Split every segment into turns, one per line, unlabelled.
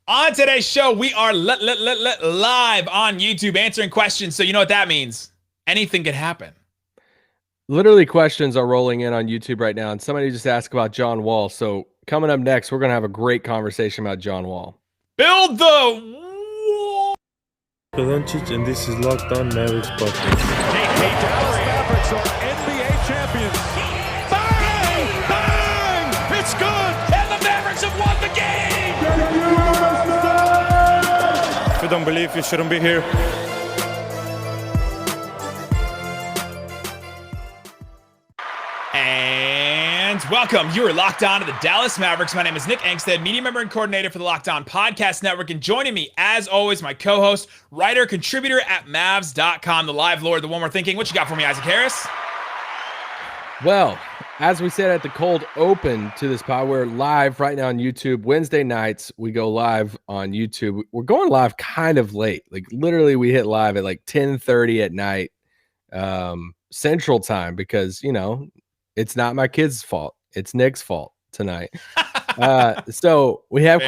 On today's show, we are live on YouTube answering questions. So you know what that means. Anything could happen.
Literally, questions are rolling in on YouTube right now, and somebody just asked about John Wall. So coming up next, we're going to have a great conversation about John Wall.
Build the wall.
Luka Doncic, and this is Locked On Mavericks podcast.
Hey, Dallas Mavericks are NBA champions. Bang! Bang! It's good!
And the Mavericks have won the game!
If you don't believe, you shouldn't be here.
And welcome. You are locked on to the Dallas Mavericks. My name is Nick Angstadt, media member and coordinator for the Locked On Podcast Network. And joining me, as always, my co-host, writer, contributor at Mavs.com, the live lord, the one we're thinking. What you got for me, Isaac Harris?
Well, as we said at the cold open to this pod, we're live right now on YouTube. Wednesday nights, we go live on YouTube. We're going live kind of late. Like literally, we hit live at like 10:30 at night, Central Time, because, you know, it's not my kids' fault. It's Nick's fault tonight. So we have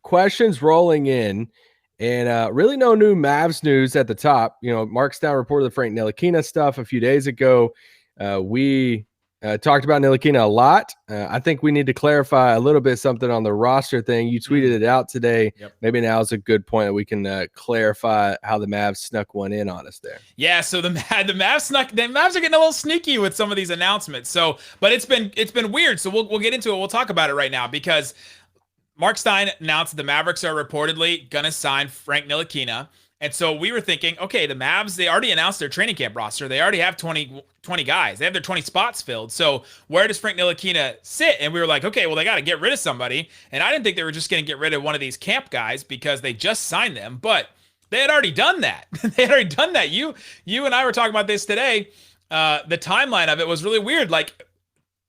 questions rolling in, and really no new Mavs news at the top. You know, Mark Stein reported the Frank Ntilikina stuff a few days ago. We talked about Ntilikina a lot. I think we need to clarify a little bit something on the roster thing. You tweeted it out today.
Yep.
Maybe now is a good point that we can clarify how the Mavs snuck one in on us there.
Yeah, so the Mavs snuck. The Mavs are getting a little sneaky with some of these announcements. So, but it's been weird. So we'll get into it. We'll talk about it right now because Mark Stein announced that the Mavericks are reportedly gonna sign Frank Ntilikina. And so we were thinking, okay, the Mavs, they already announced their training camp roster. They already have 20 guys. They have their 20 spots filled. So where does Frank Ntilikina sit? And we were like, okay, well, they got to get rid of somebody. And I didn't think they were just going to get rid of one of these camp guys because they just signed them. But they had already done that. They had already done that. You and I were talking about this today. The timeline of it was really weird. Like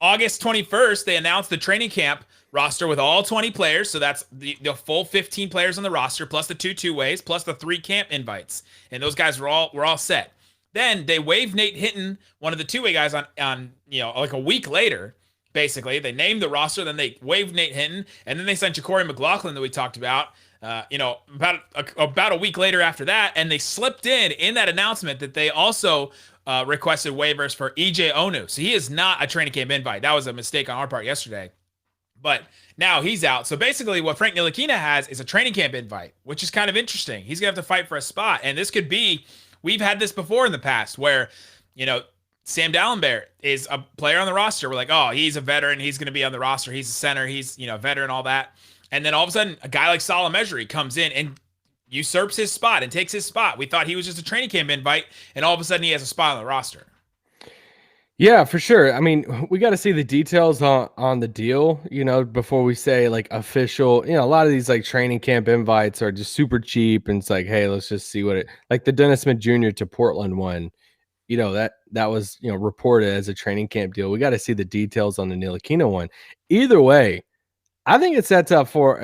August 21st, they announced the training camp roster with all 20 players. So that's the full 15 players on the roster, plus the two ways, plus the 3 camp invites. And those guys were all set. Then they waived Nate Hinton, one of the two-way guys, on like a week later, basically. They named the roster, then they waived Nate Hinton, and then they signed Ja'Cory McLaughlin that we talked about, about a week later after that, and they slipped in that announcement that they also requested waivers for EJ Onu. So he is not a training camp invite. That was a mistake on our part yesterday. But now he's out. So basically what Frank Ntilikina has is a training camp invite, which is kind of interesting. He's going to have to fight for a spot. And this could be, we've had this before in the past where, Sam Dallenberg is a player on the roster. We're like, oh, he's a veteran. He's going to be on the roster. He's a center. He's, veteran, all that. And then all of a sudden, a guy like Salah Mejri comes in and usurps his spot and takes his spot. We thought he was just a training camp invite, and all of a sudden he has a spot on the roster.
Yeah, for sure. I mean, we got to see the details on the deal, before we say like official. A lot of these like training camp invites are just super cheap, and it's like, hey, let's just see what it like the Dennis Smith Jr. to Portland one. That was reported as a training camp deal. We got to see the details on the Ntilikina one. Either way, I think it sets up for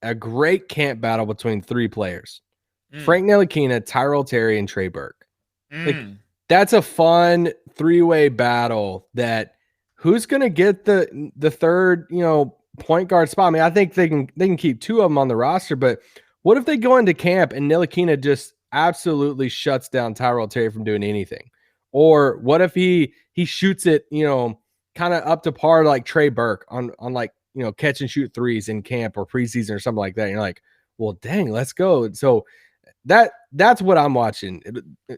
a great camp battle between 3 players: Frank Ntilikina, Tyrell Terry, and Trey Burke. Like, that's a fun 3-way battle. That who's going to get the third, point guard spot? I mean, I think they can keep 2 of them on the roster, but what if they go into camp and Ntilikina just absolutely shuts down Tyrell Terry from doing anything? Or what if he shoots it, kind of up to par like Trey Burke on like, catch and shoot threes in camp or preseason or something like that? And you're like, well, dang, let's go. So that's what I'm watching.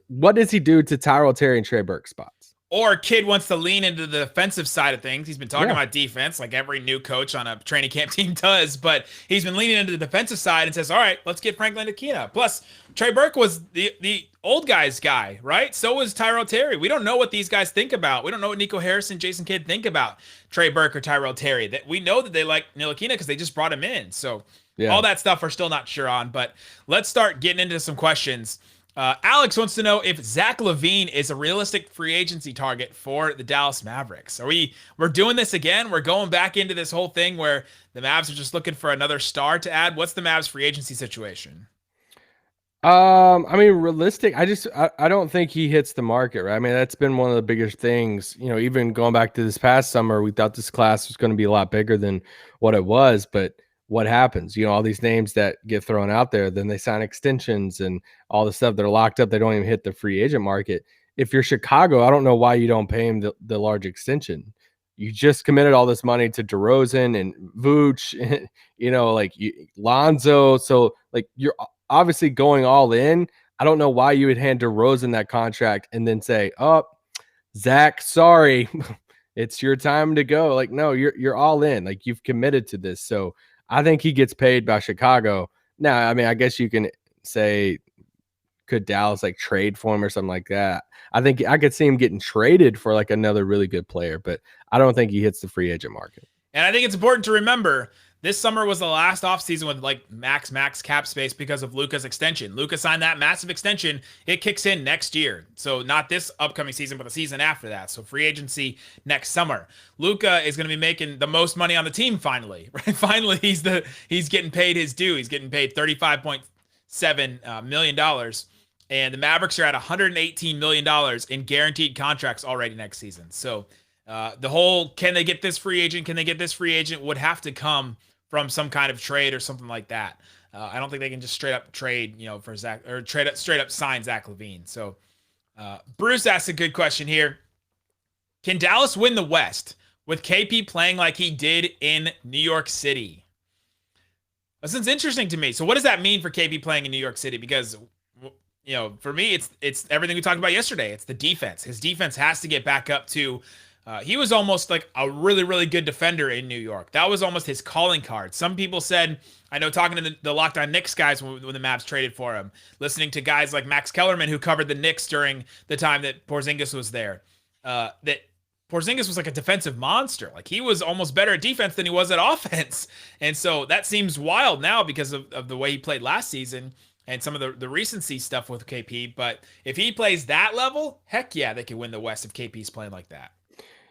What does he do to Tyrell Terry and Trey Burke spots?
Or a kid wants to lean into the defensive side of things. He's been talking about defense like every new coach on a training camp team does, but he's been leaning into the defensive side and says, all right, let's get Frank Ntilikina. Plus, Trey Burke was the old guy's guy, right? So was Tyrell Terry. We don't know what these guys think about. We don't know what Nico Harrison, Jason Kidd think about Trey Burke or Tyrell Terry. That we know that they like Ntilikina because they just brought him in. So all that stuff we're still not sure on, but let's start getting into some questions. Alex wants to know if Zach LaVine is a realistic free agency target for the Dallas Mavericks. We're doing this again? We're going back into this whole thing where the Mavs are just looking for another star to add. What's the Mavs free agency situation?
I mean, realistic. I don't think he hits the market, right? I mean, that's been one of the biggest things, even going back to this past summer, we thought this class was going to be a lot bigger than what it was, but what happens? All these names that get thrown out there, then they sign extensions and all the stuff that are locked up. They don't even hit the free agent market. If you're Chicago, I don't know why you don't pay him the large extension. You just committed all this money to DeRozan and Vooch, Lonzo. So like you're obviously going all in. I don't know why you would hand DeRozan that contract and then say, "Oh, Zach, sorry, it's your time to go." Like, no, you're all in. Like you've committed to this. So I think he gets paid by Chicago. Now, I mean, I guess you can say, could Dallas like trade for him or something like that? I think I could see him getting traded for like another really good player, but I don't think he hits the free agent market.
And I think it's important to remember this summer was the last offseason with like max cap space because of Luka's extension. Luka signed that massive extension. It kicks in next year. So not this upcoming season, but the season after that. So free agency next summer. Luka is going to be making the most money on the team finally, right? Finally, he's getting paid his due. He's getting paid $35.7 million. And the Mavericks are at $118 million in guaranteed contracts already next season. So the whole, can they get this free agent? Can they get this free agent would have to come from some kind of trade or something like that. I don't think they can just straight up trade, for Zach, or straight up sign Zach LaVine. So Bruce asked a good question here. Can Dallas win the West with KP playing like he did in New York City? This is interesting to me. So what does that mean for KP playing in New York City? Because for me, it's everything we talked about yesterday. It's the defense. His defense has to get back up to. He was almost like a really, really good defender in New York. That was almost his calling card. Some people said, I know talking to the Locked On Knicks guys when the Mavs traded for him, listening to guys like Max Kellerman who covered the Knicks during the time that Porzingis was there, that Porzingis was like a defensive monster. Like he was almost better at defense than he was at offense. And so that seems wild now because of the way he played last season and some of the recency stuff with KP. But if he plays that level, heck yeah, they can win the West if KP's playing like that.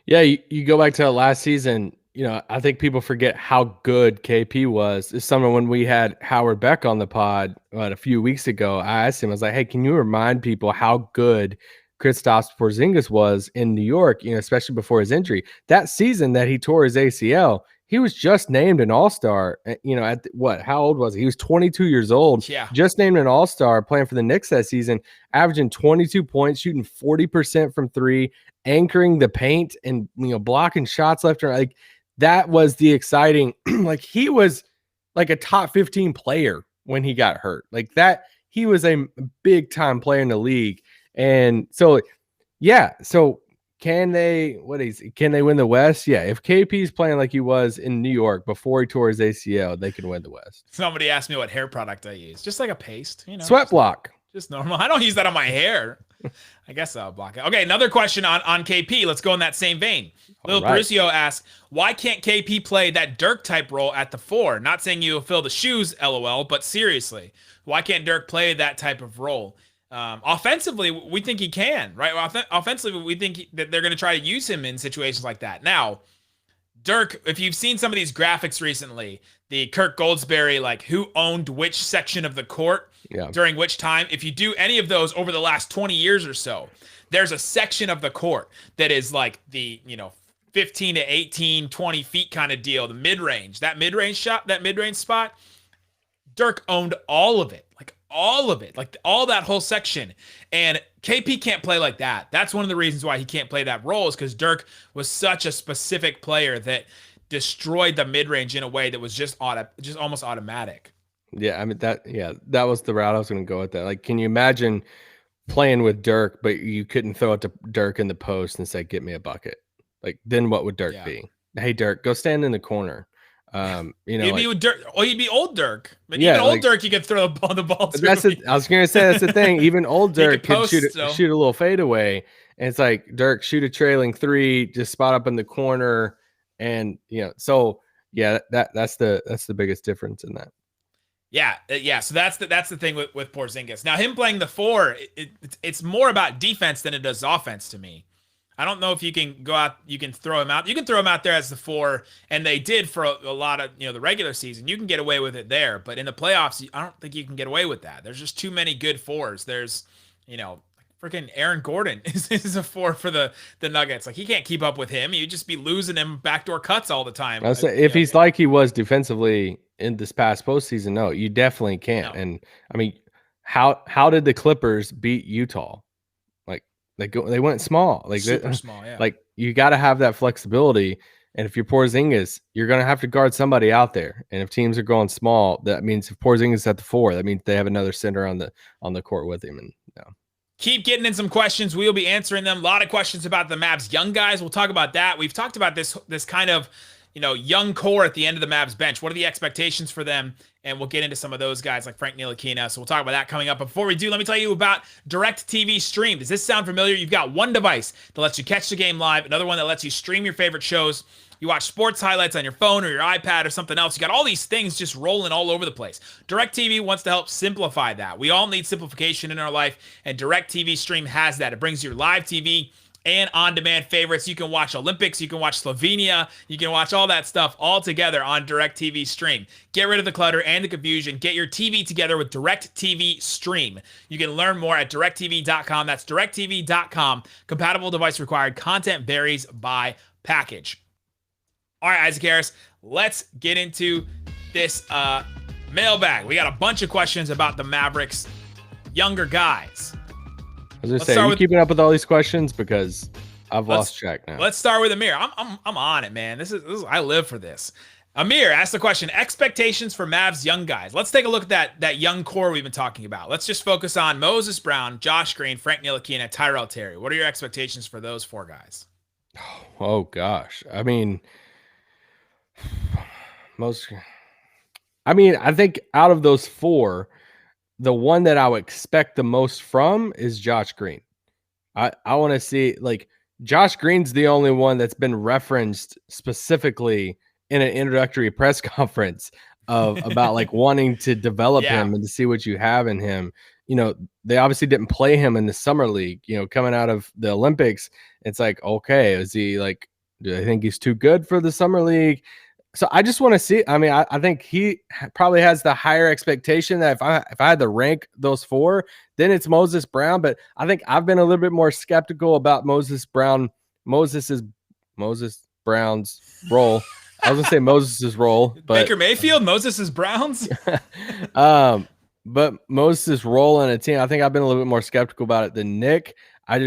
Yeah, you go back to last season, I think people forget how good KP was. This summer when we had Howard Beck on the pod a few weeks ago, I asked him, I was like, hey, can you remind people how good Kristaps Porzingis was in New York, especially before his injury? That season that he tore his ACL, he was just named an all-star, at what? How old was he? He was 22 years old.
Yeah.
Just named an all-star, playing for the Knicks that season, averaging 22 points, shooting 40% from three, anchoring the paint and, blocking shots left and right. Like that was the exciting, like he was like a top 15 player when he got hurt. Like that, he was a big time player in the league. And so, yeah. So can they win the West? Yeah. If KP's playing like he was in New York before he tore his ACL, they can win the West.
Somebody asked me what hair product I use. Just like a paste,
Sweat block.
Just normal. I don't use that on my hair. I guess I'll block it. Okay, another question on KP. Let's go in that same vein. Lil Brucio asks, why can't KP play that Dirk type role at the 4? Not saying you'll fill the shoes, LOL, but seriously, why can't Dirk play that type of role? Offensively, we think he can, right? Offensively, we think that they're going to try to use him in situations like that. Now, Dirk, if you've seen some of these graphics recently, the Kirk Goldsberry, like who owned which section of the court during which time, if you do any of those over the last 20 years or so, there's a section of the court that is like the, 15 to 18, 20 feet kind of deal, the mid-range, that mid-range shot, that mid-range spot. Dirk owned all of it, like all that whole section. And KP can't play like that. That's one of the reasons why he can't play that role, is because Dirk was such a specific player that destroyed the mid-range in a way that was just almost automatic.
Yeah, I mean that was the route I was going to go with that. Like, can you imagine playing with Dirk, but you couldn't throw it to Dirk in the post and say, "Get me a bucket"? Like, then what would Dirk be? Hey, Dirk, go stand in the corner.
You'd be with Dirk, or you'd be old Dirk. But even old Dirk, you could throw the ball through.
I was going to say that's the thing. Even old Dirk could shoot a little fadeaway, and it's like, Dirk, shoot a trailing three, just spot up in the corner, and so yeah, that's the biggest difference in that.
Yeah. So that's the thing with Porzingis. Now, him playing the 4, it's more about defense than it does offense to me. I don't know if you can go out, you can throw him out. You can throw him out there as the 4, and they did for a lot of, the regular season. You can get away with it there, but in the playoffs, I don't think you can get away with that. There's just too many good 4s. There's, freaking Aaron Gordon is a 4 for the Nuggets. Like, he can't keep up with him. You'd just be losing him backdoor cuts all the time.
I'll say, if he's like he was defensively in this past postseason, no, you definitely can't.
No.
And I mean, how did the Clippers beat Utah? Like they went small, like
super small. Yeah.
Like, you got to have that flexibility. And if you're Porzingis, you're going to have to guard somebody out there. And if teams are going small, that means if Porzingis is at the 4, that means they have another center on the court with him. And
keep getting in some questions. We'll be answering them. A lot of questions about the Mavs young guys. We'll talk about that. We've talked about this kind of, young core at the end of the Mavs bench. What are the expectations for them? And we'll get into some of those guys like Frank Ntilikina. So we'll talk about that coming up. But before we do, let me tell you about DirecTV Stream. Does this sound familiar? You've got one device that lets you catch the game live, another one that lets you stream your favorite shows. You watch sports highlights on your phone or your iPad or something else. You got all these things just rolling all over the place. DirecTV wants to help simplify that. We all need simplification in our life, and DirecTV Stream has that. It brings your live TV and on-demand favorites. You can watch Olympics, you can watch Slovenia, you can watch all that stuff all together on DirecTV Stream. Get rid of the clutter and the confusion. Get your TV together with DirecTV Stream. You can learn more at directtv.com. That's directtv.com. Compatible device required. Content varies by package. All right, Isaac Harris, let's get into this mailbag. We got a bunch of questions about the Mavericks younger guys.
I was gonna say, are you keeping up with all these questions? Because I've lost track now.
Let's start with Amir. I'm on it, man. This is I live for this. Amir asked the question: expectations for Mavs young guys. Let's take a look at that young core we've been talking about. Let's just focus on Moses Brown, Josh Green, Frank Ntilikina, Tyrell Terry. What are your expectations for those 4 guys?
Oh gosh, I mean, I think out of those 4, the one that I would expect the most from is Josh Green. I want to see, like, Josh Green's the only one that's been referenced specifically in an introductory press conference about like wanting to develop him and to see what you have in him. They obviously didn't play him in the summer league, coming out of the Olympics. It's like, okay, is he like, do I think he's too good for the summer league? So I just want to see. I mean, I think he probably has the higher expectation that if I had to rank those 4, then it's Moses Brown. But I think I've been a little bit more skeptical about Moses Brown's role. I was gonna say Moses's role, but
Baker Mayfield, Moses's Browns.
But Moses's role in a team, I think I've been a little bit more skeptical about it than Nick. I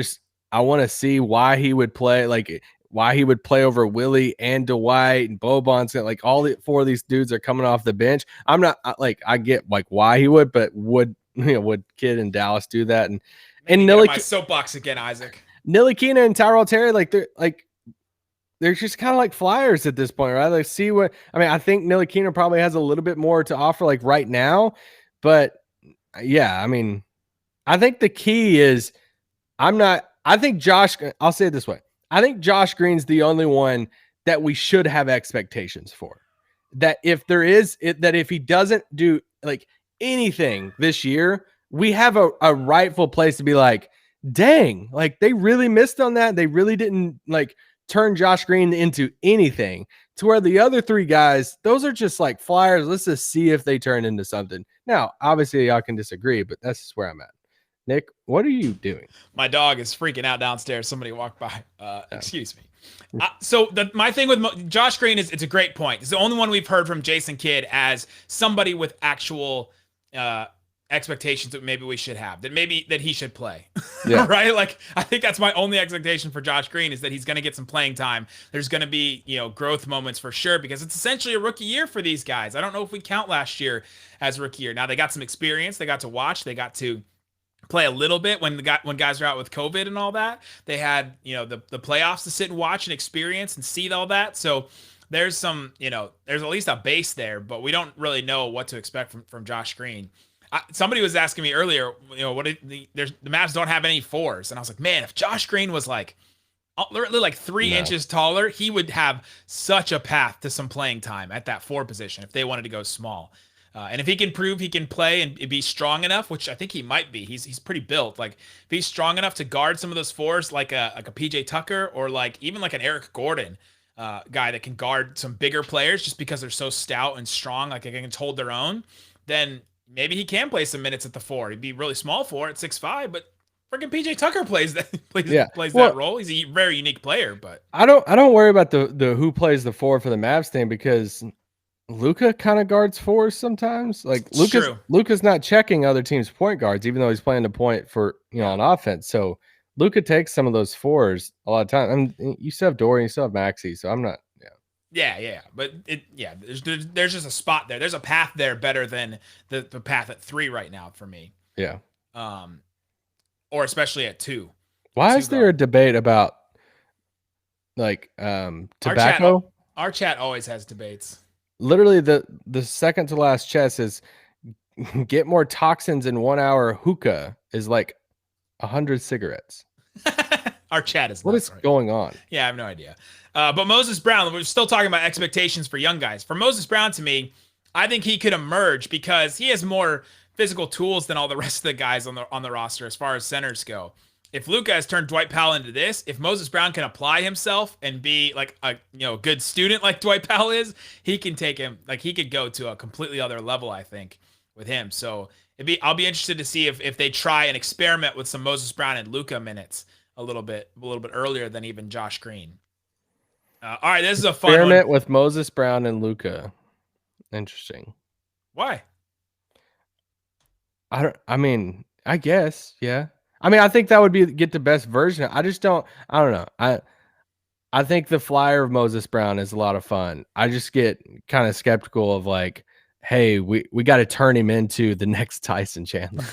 want to see why he would play, like why he would play over Willie and Dwight and Boban's. Like, all the 4 of these dudes are coming off the bench. I'm not like, I get like why he would, but would Kid in Dallas do that? And
my soapbox again, Isaac.
Ntilikina and Tyrell Terry, they're just kind of like flyers at this point, right? Like, see what I think Ntilikina probably has a little bit more to offer, like right now, but yeah, I mean, I think the key is I think Josh. I'll say it this way. I think Josh Green's the only one that we should have expectations for. That if he doesn't do like anything this year, we have a rightful place to be like, dang, like they really missed on that. They really didn't like turn Josh Green into anything, to where the other 3 guys, those are just like flyers. Let's just see if they turn into something. Now, obviously y'all can disagree, but that's just where I'm at. Nick, what are you doing?
My dog is freaking out downstairs. Somebody walked by. Excuse me. So my thing with Josh Green is, it's a great point. It's the only one we've heard from Jason Kidd as somebody with actual expectations that maybe we should have, that he should play. Yeah. Right? Like, I think that's my only expectation for Josh Green, is that he's going to get some playing time. There's going to be, growth moments for sure, because it's essentially a rookie year for these guys. I don't know if we count last year as rookie year. Now, they got some experience. They got to watch. They got to play a little bit when guys are out with COVID and all that. They had, the playoffs to sit and watch and experience and see all that. So there's some, there's at least a base there, but we don't really know what to expect from Josh Green. Somebody was asking me earlier, the Mavs don't have any 4s. And I was like, man, if Josh Green was like 3 inches taller, he would have such a path to some playing time at that 4 position if they wanted to go small. And if he can prove he can play and be strong enough, which I think he might be, he's pretty built. Like, if he's strong enough to guard some of those 4s, like a PJ Tucker, or like even like an Eric Gordon guy that can guard some bigger players just because they're so stout and strong, like they can hold their own, then maybe he can play some minutes at the 4. He'd be really small for it, 6'5", but Freaking PJ Tucker plays that plays
Well,
that role. He's a very unique player, but
I don't worry about the who plays the 4 for the Mavs thing because Luka kind of guards 4s sometimes. Like Luka's not checking other teams' point guards, even though he's playing the point for on offense. So Luka takes some of those 4s a lot of time. I mean, you still have Dorian, you still have Maxey, so I'm not.
Yeah. But there's just a spot there. There's a path there better than the path at 3 right now for me.
Yeah.
Or especially at 2.
Why is there a debate about like tobacco?
Our chat always has debates.
Literally the second to last chat is get more toxins in 1 hour hookah is like 100 cigarettes.
Our chat is
what is going on?
Yeah, I have no idea. But Moses Brown, we're still talking about expectations for young guys. For Moses Brown, to me, I think he could emerge because he has more physical tools than all the rest of the guys on the roster as far as centers go. If Luka has turned Dwight Powell into this, if Moses Brown can apply himself and be like a good student like Dwight Powell is, he can take him, like he could go to a completely other level, I think, with him. So I'll be interested to see if they try and experiment with some Moses Brown and Luka minutes a little bit earlier than even Josh Green. All right, this is a fun
experiment with Moses Brown and Luka. Interesting.
Why?
I guess, yeah. I mean, I think that would get the best version. I don't know. I think the flyer of Moses Brown is a lot of fun. I just get kind of skeptical of like, hey, we got to turn him into the next Tyson Chandler.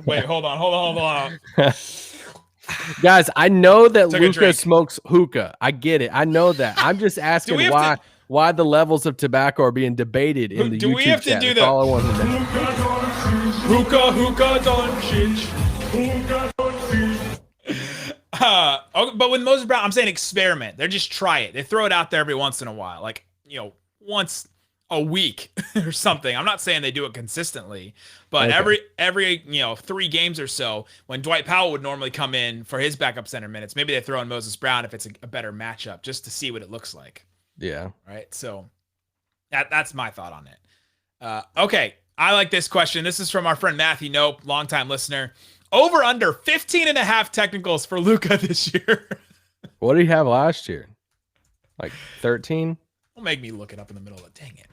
Wait, hold on.
Guys, I know that Luka smokes hookah. I get it. I know that. I'm just asking why the levels of tobacco are being debated in the YouTube chat.
Do we have to do the
all I want to know.
Hookah Doncic. But with Moses Brown, I'm saying experiment. They're just try it. They throw it out there every once in a while, like once a week or something. I'm not saying they do it consistently, but every 3 games or so, when Dwight Powell would normally come in for his backup center minutes, maybe they throw in Moses Brown if it's a better matchup, just to see what it looks like.
Yeah.
Right. So that's my thought on it. Okay. I like this question. This is from our friend Matthew Nope, longtime listener. Over under 15.5 technicals for Luka this year.
What did he have last year? Like 13?
Don't make me look it up in the middle of it. Dang it.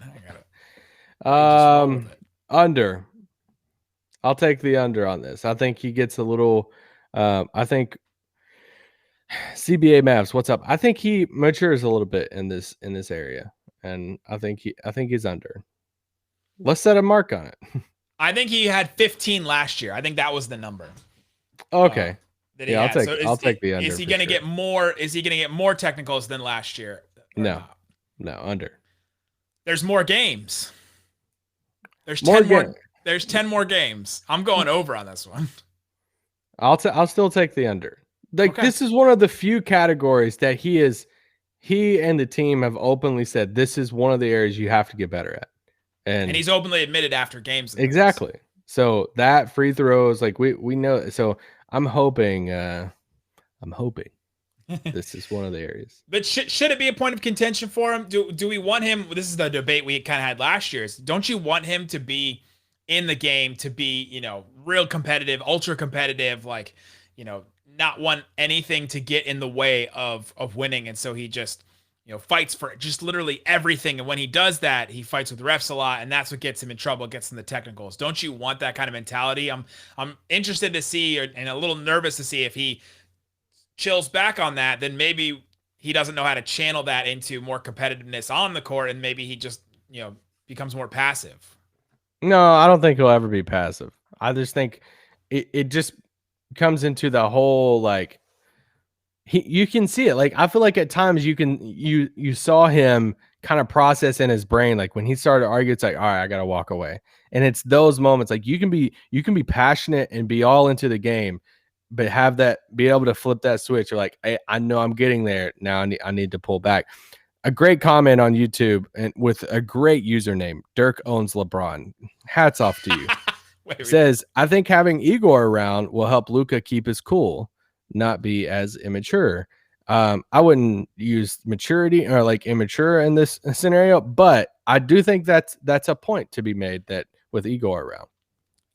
I gotta
under. I'll take the under on this. I think he gets a little I think CBA Mavs, what's up? I think he matures a little bit in this area. And I think he's under. Let's set a mark on it.
I think he had 15 last year. I think that was the number.
Okay.
Yeah,
I'll take the under.
Is he going to get more? Is he going to get more technicals than last year?
No, under.
There's more games. There's 10 more games. I'm going over on this one.
I'll still take the under. Like This is one of the few categories that he and the team have openly said this is one of the areas you have to get better at. And
he's openly admitted after games.
Exactly. So that free throws, like we know. So I'm hoping this is one of the areas.
But should it be a point of contention for him? Do we want him? This is the debate we kind of had last year. Don't you want him to be in the game, to be, real competitive, ultra competitive, like, not want anything to get in the way of winning. And so he just, fights for just literally everything. And when he does that, he fights with refs a lot, and that's what gets him in trouble, gets him the technicals. Don't you want that kind of mentality? I'm interested to see, and a little nervous to see if he chills back on that, then maybe he doesn't know how to channel that into more competitiveness on the court, and maybe he just, becomes more passive.
No, I don't think he'll ever be passive. I just think it just comes into the whole, like, you can see it. Like, I feel like at times you saw him kind of process in his brain. Like when he started to argue, it's like, all right, I got to walk away. And it's those moments, like you can be passionate and be all into the game, but be able to flip that switch. You're like, hey, I know I'm getting there now. I need to pull back. A great comment on YouTube and with a great username, Dirk owns LeBron. Hats off to you. Says, I think having Igor around will help Luka keep his cool, not be as immature. I wouldn't use maturity or like immature in this scenario, but I do think that's a point to be made that with Igor around.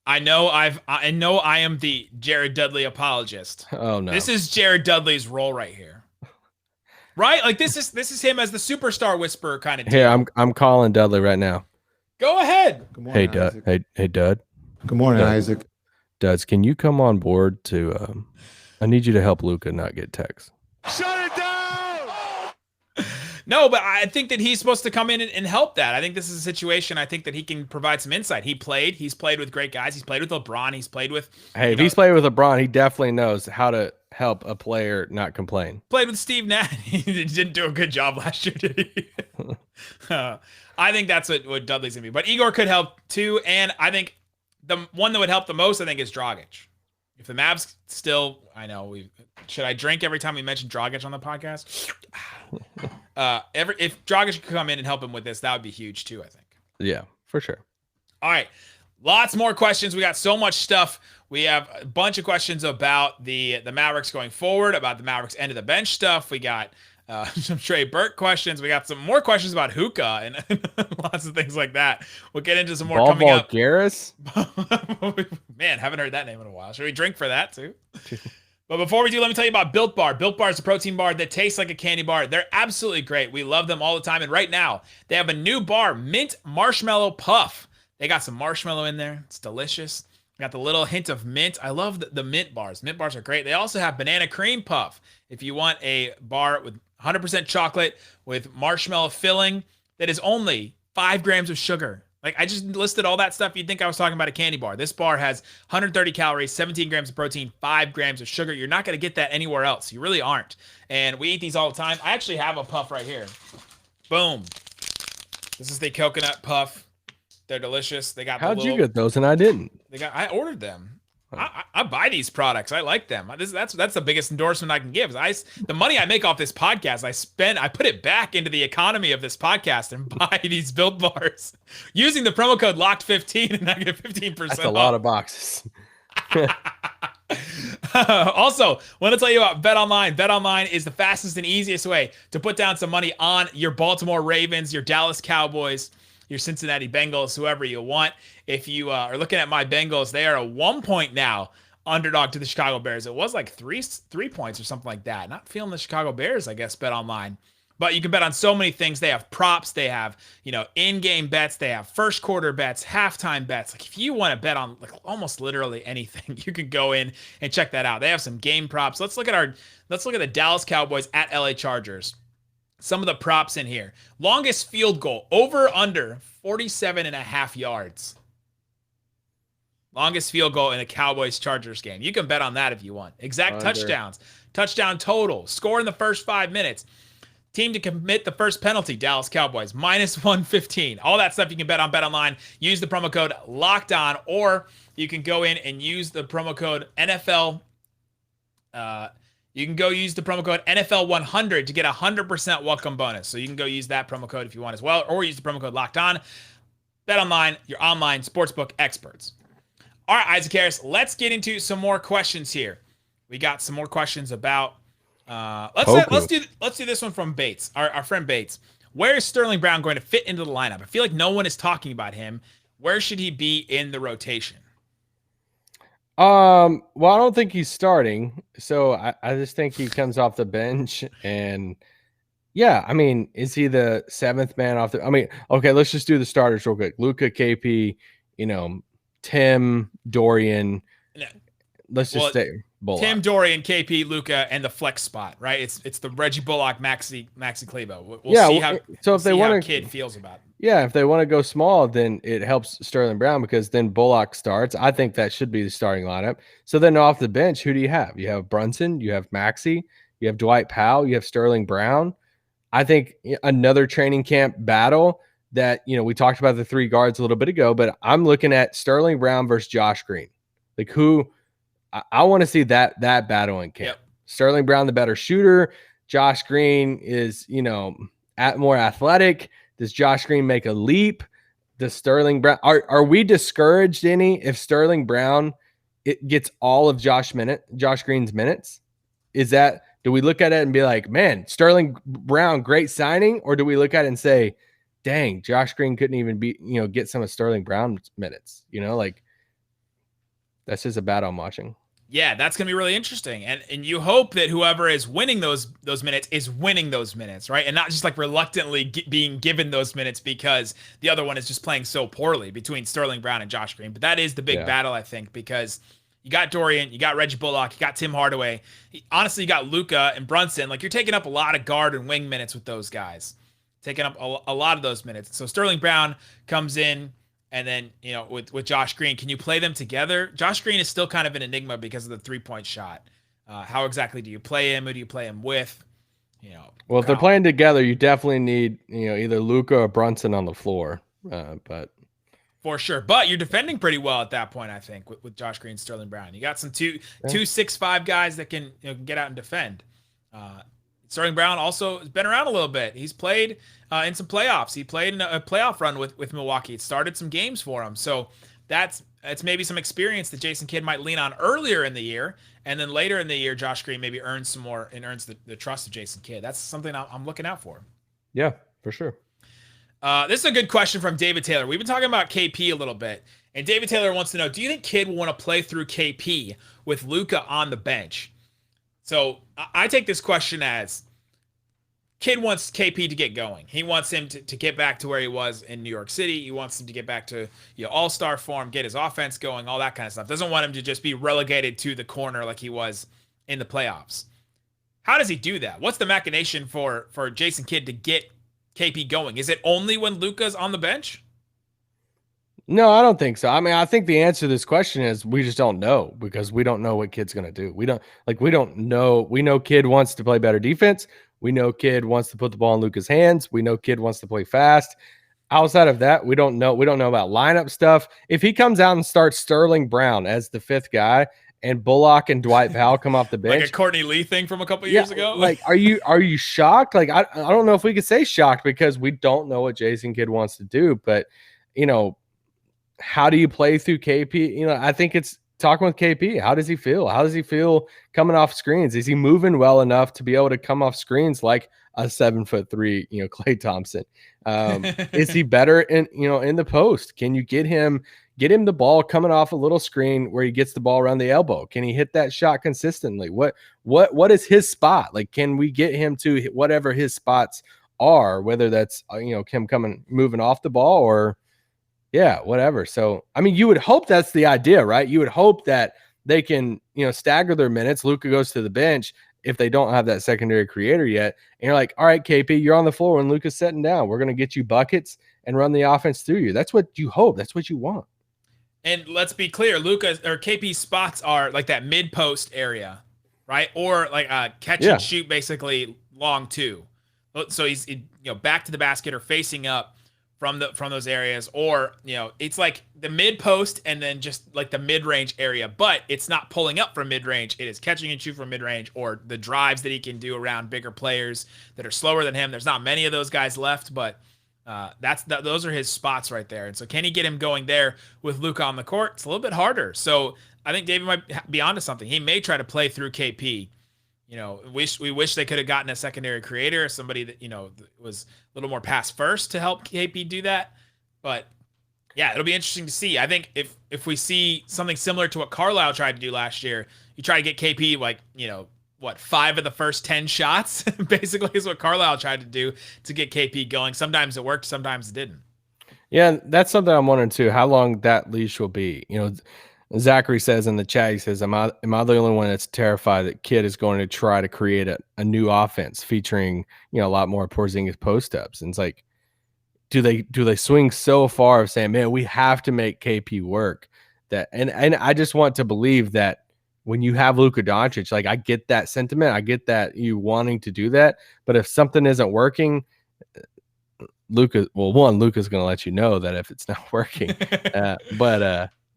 I know I am the Jared Dudley apologist.
Oh no.
This is Jared Dudley's role right here. Right? Like this is him as the superstar whisperer kind of deal.
Here, I'm calling Dudley right now.
Go ahead.
Good morning,
Hey,
Isaac.
Hey, Dud.
Good morning,
Dud.
Isaac.
Duds, can you come on board to I need you to help Luka not get texts.
Shut it down!
No, but I think that he's supposed to come in and help that. I think this is a situation I think that he can provide some insight. He's played with great guys. He's played with LeBron. He's played with
Hey, if he's played with LeBron, he definitely knows how to help a player not complain.
Played with Steve Nash. He didn't do a good job last year, did he? I think that's what Dudley's gonna be. But Igor could help too, and I think the one that would help the most, I think, is Dragic. If the Mavs still, I know should I drink every time we mention Dragic on the podcast? If Dragic could come in and help him with this, that would be huge too, I think.
Yeah, for sure.
All right. Lots more questions. We got so much stuff. We have a bunch of questions about the Mavericks going forward, about the Mavericks end of the bench stuff. We got some Trey Burke questions. We got some more questions about hookah and lots of things like that. We'll get into some more coming up.
Garris?
Man, haven't heard that name in a while. Should we drink for that too? But before we do, let me tell you about Built Bar. Built Bar is a protein bar that tastes like a candy bar. They're absolutely great. We love them all the time. And right now, they have a new bar, Mint Marshmallow Puff. They got some marshmallow in there. It's delicious. Got the little hint of mint. I love the mint bars. Mint bars are great. They also have Banana Cream Puff. If you want a bar with 100% chocolate with marshmallow filling that is only 5 grams of sugar. Like, I just listed all that stuff. You'd think I was talking about a candy bar. This bar has 130 calories, 17 grams of protein, 5 grams of sugar. You're not going to get that anywhere else. You really aren't. And we eat these all the time. I actually have a puff right here. Boom. This is the coconut puff. They're delicious. They got
How'd you get those and I didn't?
I ordered them. I buy these products. I like them. That's the biggest endorsement I can give. The money I make off this podcast, I put it back into the economy of this podcast and buy these Built Bars using the promo code LOCKED15 and I get 15%
That's a lot of boxes.
Also, want to tell you about BetOnline. BetOnline is the fastest and easiest way to put down some money on your Baltimore Ravens, your Dallas Cowboys, your Cincinnati Bengals, whoever you want. If you are looking at my Bengals, they are a 1 point now underdog to the Chicago Bears. It was like three points or something like that. Not feeling the Chicago Bears, I guess, bet online. But you can bet on so many things. They have props. They have, in-game bets. They have first quarter bets, halftime bets. Like if you want to bet on like almost literally anything, you can go in and check that out. They have some game props. Let's look at the Dallas Cowboys at LA Chargers. Some of the props in here. Longest field goal, over under 47.5 yards. Longest field goal in a Cowboys-Chargers game. You can bet on that if you want. Exact touchdowns. Touchdown total. Score in the first 5 minutes. Team to commit the first penalty, Dallas Cowboys, -115. All that stuff you can bet on BetOnline. Use the promo code LOCKEDON, or you can go in and use the promo code NFL. You can go use the promo code NFL100 to get a 100% welcome bonus. So you can go use that promo code if you want as well, or use the promo code LOCKEDON. BetOnline, your online sportsbook experts. All right, Isaac Harris, let's get into some more questions here. We got some more questions about. Let's do this one from Bates, our friend Bates. Where is Sterling Brown going to fit into the lineup? I feel like no one is talking about him. Where should he be in the rotation?
Well, I don't think he's starting, so I just think he comes off the bench, and yeah, I mean, is he the 7th man off the? I mean, okay, let's just do the starters real quick. Luka, KP, Tim, Dorian. Let's just stay Bullock.
Tim, Dorian, KP, Luka, and the flex spot, right? It's the Reggie Bullock, Maxi Kleber. We'll see how. So if they want to, Kid feels about it.
Yeah, if they want to go small, then it helps Sterling Brown because then Bullock starts. I think that should be the starting lineup. So then off the bench, who do you have? You have Brunson, you have Maxi, you have Dwight Powell, you have Sterling Brown. I think another training camp battle that, we talked about the 3 guards a little bit ago, but I'm looking at Sterling Brown versus Josh Green. Like who I want to see that battle in camp. Yep. Sterling Brown, the better shooter. Josh Green is, more athletic. Does Josh Green make a leap? Does Sterling Brown are we discouraged any if Sterling Brown gets all of Josh Green's minutes? Do we look at it and be like, man, Sterling Brown, great signing? Or do we look at it and say, dang, Josh Green couldn't even get some of Sterling Brown's minutes? That's just a battle I'm watching.
Yeah, that's going to be really interesting. And you hope that whoever is winning those minutes is winning those minutes, right? And not just like reluctantly being given those minutes because the other one is just playing so poorly between Sterling Brown and Josh Green. But that is the big battle, I think, because you got Dorian, you got Reggie Bullock, you got Tim Hardaway. Honestly, you got Luka and Brunson. Like, you're taking up a lot of guard and wing minutes with those guys. Taking up a lot of those minutes. So Sterling Brown comes in. And then, with Josh Green, can you play them together? Josh Green is still kind of an enigma because of the 3-point shot. How exactly do you play him? Who do you play him with?
Well, if they're playing together, you definitely need, either Luka or Brunson on the floor. But
for sure. But you're defending pretty well at that point, I think, with Josh Green, Sterling Brown. You got some 2-6-5 guys that can get out and defend. Sterling Brown also has been around a little bit. He's played in some playoffs. He played in a playoff run with Milwaukee. It started some games for him. So it's maybe some experience that Jason Kidd might lean on earlier in the year. And then later in the year, Josh Green maybe earns some more and earns the trust of Jason Kidd. That's something I'm looking out for.
Yeah, for sure.
This is a good question from David Taylor. We've been talking about KP a little bit. And David Taylor wants to know, do you think Kidd will want to play through KP with Luka on the bench? So I take this question as Kidd wants KP to get going. He wants him to get back to where he was in New York City. He wants him to get back to all-star form, get his offense going, all that kind of stuff. Doesn't want him to just be relegated to the corner like he was in the playoffs. How does he do that? What's the machination for Jason Kidd to get KP going? Is it only when Luka's on the bench?
No, I don't think so. I mean, I think the answer to this question is we just don't know because we don't know what Kidd's going to do. We don't know. We know Kidd wants to play better defense. We know Kidd wants to put the ball in Luka's hands. We know Kidd wants to play fast. Outside of that, we don't know. We don't know about lineup stuff. If he comes out and starts Sterling Brown as the fifth guy and Bullock and Dwight Powell come off the bench,
like a Courtney Lee thing from a couple years ago.
Like, are you shocked? Like, I don't know if we could say shocked because we don't know what Jason Kidd wants to do. But how do you play through KP? I think it's talking with KP. How does he feel? How does he feel coming off screens? Is he moving well enough to be able to come off screens like a 7'3", Klay Thompson? Is he better in the post? Can you get him the ball coming off a little screen where he gets the ball around the elbow? Can he hit that shot consistently? What is his spot? Like, can we get him to hit whatever his spots are, whether that's him moving off the ball or whatever. So, I mean, you would hope that's the idea, right? You would hope that they can, stagger their minutes. Luka goes to the bench if they don't have that secondary creator yet. And you're like, all right, KP, you're on the floor when Luka's sitting down. We're going to get you buckets and run the offense through you. That's what you hope. That's what you want.
And let's be clear, KP's spots are like that mid post area, right? Or like catch and shoot, basically long two. So he's back to the basket or facing up from those areas, or it's like the mid post and then just like the mid range area, but it's not pulling up from mid range. It is catching and shoot from mid range, or the drives that he can do around bigger players that are slower than him. There's not many of those guys left, but those are his spots right there. And so can he get him going there with Luka on the court? It's a little bit harder. So I think David might be onto something. He may try to play through KP. We wish they could have gotten a secondary creator, somebody that was a little more pass first to help KP do that. But yeah, it'll be interesting to see. I think if we see something similar to what Carlisle tried to do last year, you try to get KP like 5 of the first 10 shots, basically is what Carlisle tried to do to get KP going. Sometimes it worked, sometimes it didn't.
Yeah, that's something I'm wondering too. How long that leash will be? Zachary says in the chat, he says, am I the only one that's terrified that Kidd is going to try to create a new offense featuring, a lot more Porzingis post-ups? And it's like, do they swing so far of saying, man, we have to make KP work? And I just want to believe that when you have Luka Doncic, like, I get that sentiment. I get that you wanting to do that. But if something isn't working, Luka's going to let you know that if it's not working.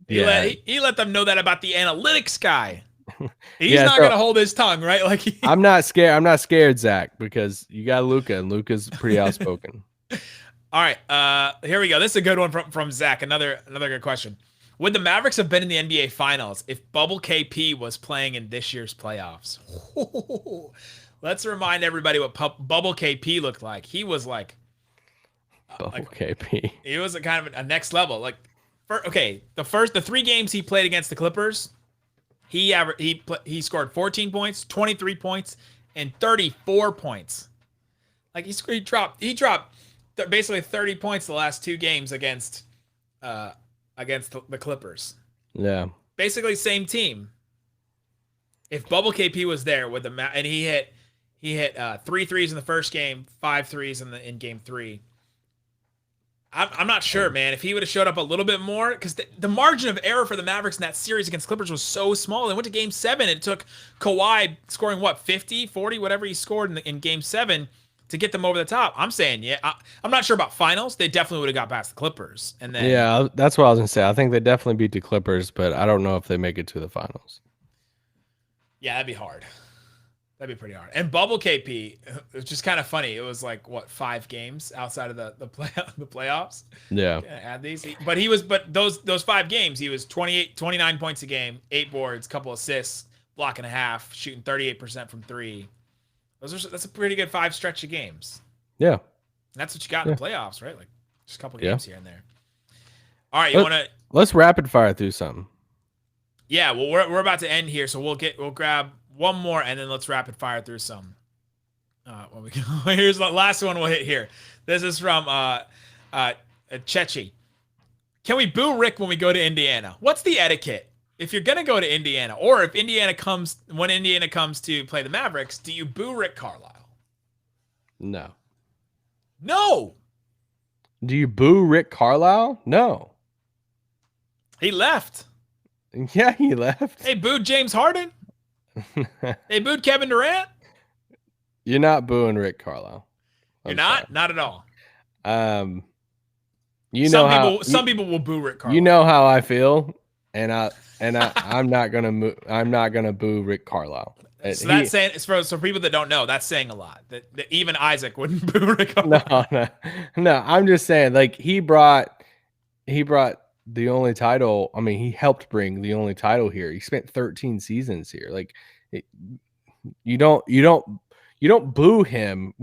He let them know that about the analytics guy. He's not going to hold his tongue, right? Like
I'm not scared. I'm not scared, Zach, because you got Luka, and Luka's pretty outspoken.
All right, here we go. This is a good one from Zach. Another good question. Would the Mavericks have been in the NBA Finals if Bubble KP was playing in this year's playoffs? Let's remind everybody what Bubble KP looked like. He was like
KP.
He was a kind of a next level, like. the 3 games he played against the Clippers, he scored 14 points, 23 points, and 34 points. Like he dropped basically 30 points the last 2 games against the Clippers.
Yeah.
Basically same team. If Bubble KP was there with and he hit 3 threes in the first game, 5 threes in game 3. I'm not sure, man. If he would have showed up a little bit more, because the margin of error for the Mavericks in that series against Clippers was so small. They went to game 7. It took Kawhi scoring 50, 40, whatever he scored in game 7 to get them over the top. I'm saying, I'm not sure about finals. They definitely would have got past the Clippers. And then
Yeah, that's what I was gonna say. I think they definitely beat the Clippers, but I don't know if they make it to the finals.
Yeah, that'd be hard. That'd be pretty hard. And Bubble KP, it's just kind of funny. It was like 5 games outside of the playoffs.
Yeah.
Add these. But those 5 games, he was 29 points a game, 8 boards, couple assists, block and a half, shooting 38% from 3. That's a pretty good 5 stretch of games.
Yeah.
And that's what you got in the playoffs, right? Like just a couple games here and there. All right,
let's rapid fire through something.
Yeah, well, we're about to end here, so we'll grab one more and then let's rapid fire through some. Here's the last one we'll hit here. This is from Chechi. Can we boo Rick when we go to Indiana? What's the etiquette? If you're gonna go to Indiana, or if Indiana comes to play the Mavericks, do you boo Rick Carlisle?
No.
No.
Do you boo Rick Carlisle? No.
He left.
Yeah, he left.
They booed James Harden. They booed Kevin Durant.
You're not booing Rick Carlisle.
You're not? Not at all.
Some
people will boo Rick Carlisle.
You know how I feel, and I'm not gonna boo Rick Carlisle.
So that's saying, for people that don't know, that's saying a lot. That even Isaac wouldn't boo Rick Carlisle.
No. I'm just saying, like he brought the only title. I mean, he helped bring the only title here. He spent 13 seasons here. Like, you don't boo him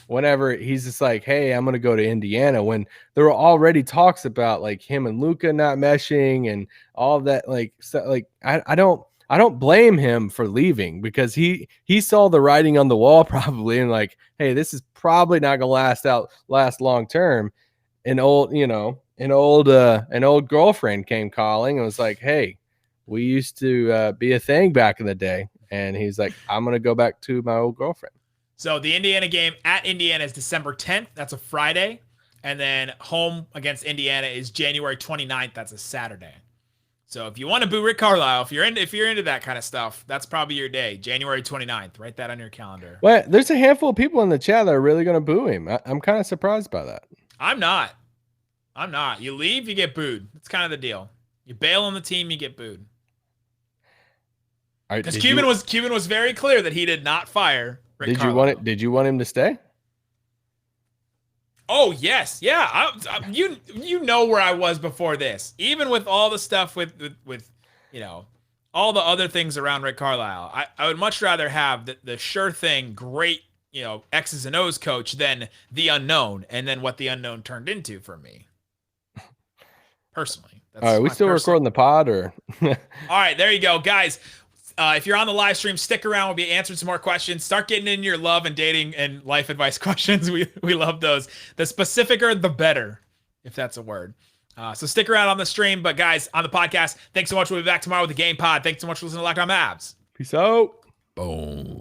whenever he's just like, hey, I'm gonna go to Indiana, when there were already talks about like him and Luka not meshing and all that. Like, so, like I don't blame him for leaving, because he saw the writing on the wall probably, and like, hey, this is probably not gonna last long term. An old girlfriend came calling and was like, hey, we used to be a thing back in the day. And he's like, I'm going to go back to my old girlfriend.
So the Indiana game at Indiana is December 10th. That's a Friday. And then home against Indiana is January 29th. That's a Saturday. So if you want to boo Rick Carlisle, if you're into that kind of stuff, that's probably your day. January 29th. Write that on your calendar.
Well, there's a handful of people in the chat that are really going to boo him. I'm kind of surprised by that.
I'm not. You leave, you get booed. That's kind of the deal. You bail on the team, you get booed. Because Cuban was very clear that he did not fire Rick Carlisle.
Did you want him to stay?
Oh yes, yeah. You know where I was before this. Even with all the stuff with all the other things around Rick Carlisle, I would much rather have the sure thing, great X's and O's coach than the unknown, and then what the unknown turned into for me. Personally.
All right, we still recording the pod, or?
All right, there you go, guys. If you're on the live stream, stick around. We'll be answering some more questions. Start getting in your love and dating and life advice questions. We love those. The specificer, the better, if that's a word. So stick around on the stream. But guys, on the podcast, thanks so much. We'll be back tomorrow with the Game Pod. Thanks so much for listening to Locked On Mavs.
Peace out.
Boom.